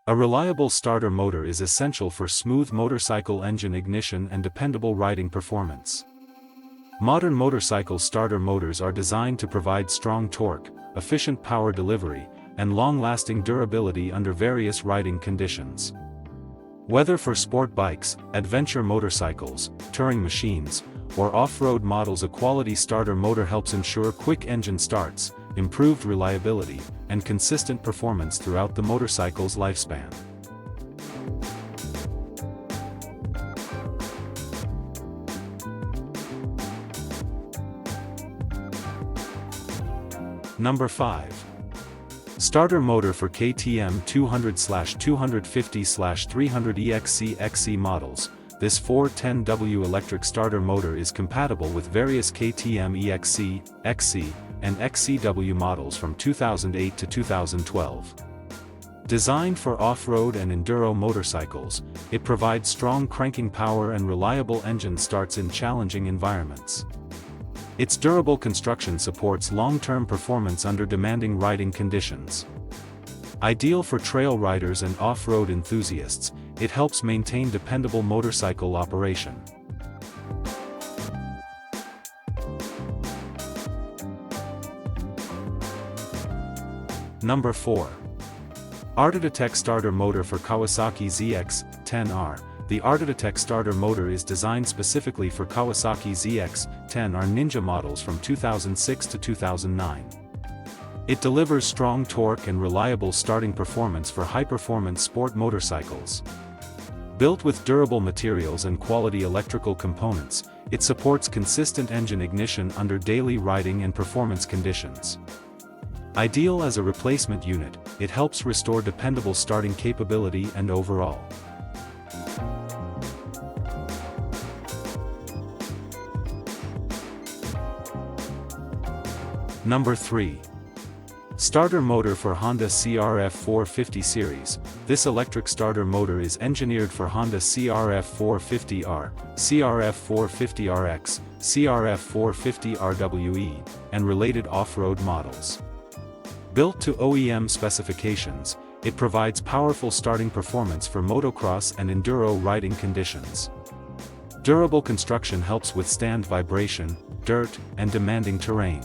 A reliable starter motor is essential for smooth motorcycle engine ignition and dependable riding performance. Modern motorcycle starter motors are designed to provide strong torque, efficient power delivery, and long-lasting durability under various riding conditions. Whether for sport bikes, adventure motorcycles, touring machines, or off-road models, a quality starter motor helps ensure quick engine starts, improved reliability, and consistent performance throughout the motorcycle's lifespan. Number 5. Starter motor for KTM 200/250/300 XC models. This 410W electric starter motor is compatible with various KTM EXC, XC, and XCW models from 2008 to 2012. Designed for off-road and enduro motorcycles, it provides strong cranking power and reliable engine starts in challenging environments. Its durable construction supports long-term performance under demanding riding conditions. Ideal for trail riders and off-road enthusiasts, it helps maintain dependable motorcycle operation. Number 4. Artitech starter motor for Kawasaki ZX-10R. The Artitech starter motor is designed specifically for Kawasaki ZX-10R Ninja models from 2006 to 2009. It delivers strong torque and reliable starting performance for high-performance sport motorcycles. Built with durable materials and quality electrical components, it supports consistent engine ignition under daily riding and performance conditions. Ideal as a replacement unit, it helps restore dependable starting capability and overall. Number 3. Starter motor for Honda CRF 450 series. This electric starter motor is engineered for Honda CRF 450R, CRF 450RX, CRF 450RWE, and related off-road models. Built to OEM specifications, it provides powerful starting performance for motocross and enduro riding conditions. Durable construction helps withstand vibration, dirt, and demanding terrain.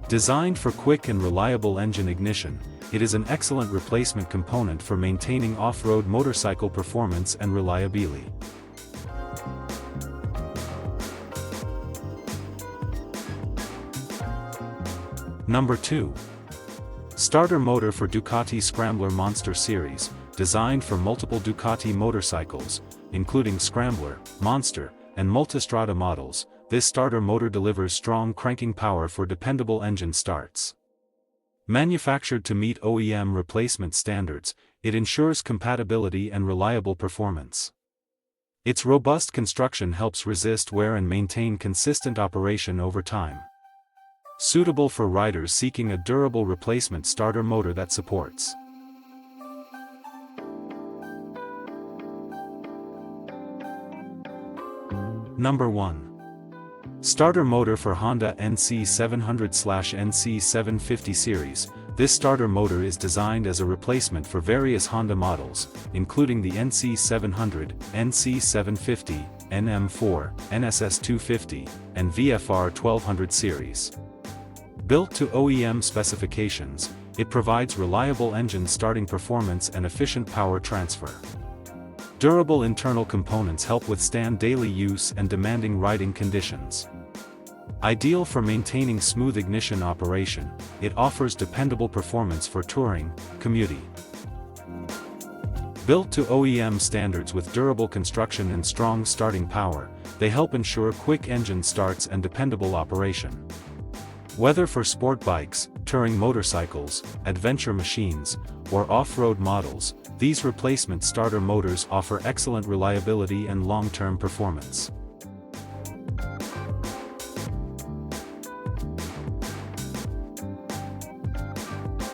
Designed for quick and reliable engine ignition, it is an excellent replacement component for maintaining off-road motorcycle performance and reliability. Number 2. Starter motor for Ducati Scrambler Monster Series. Designed for multiple Ducati motorcycles, including Scrambler, Monster, and Multistrada models, this starter motor delivers strong cranking power for dependable engine starts. Manufactured to meet OEM replacement standards, it ensures compatibility and reliable performance. Its robust construction helps resist wear and maintain consistent operation over time. Suitable for riders seeking a durable replacement starter motor that supports. Number 1. Starter motor for Honda NC700/NC750 series. This starter motor is designed as a replacement for various Honda models, including the NC700, NC750, NM4, NSS250, and VFR 1200 series. Built to OEM specifications, it provides reliable engine starting performance and efficient power transfer. Durable internal components help withstand daily use and demanding riding conditions. Ideal for maintaining smooth ignition operation, it offers dependable performance for touring, commuting. Built to OEM standards with durable construction and strong starting power, they help ensure quick engine starts and dependable operation. Whether for sport bikes, touring motorcycles, adventure machines, or off-road models, these replacement starter motors offer excellent reliability and long-term performance.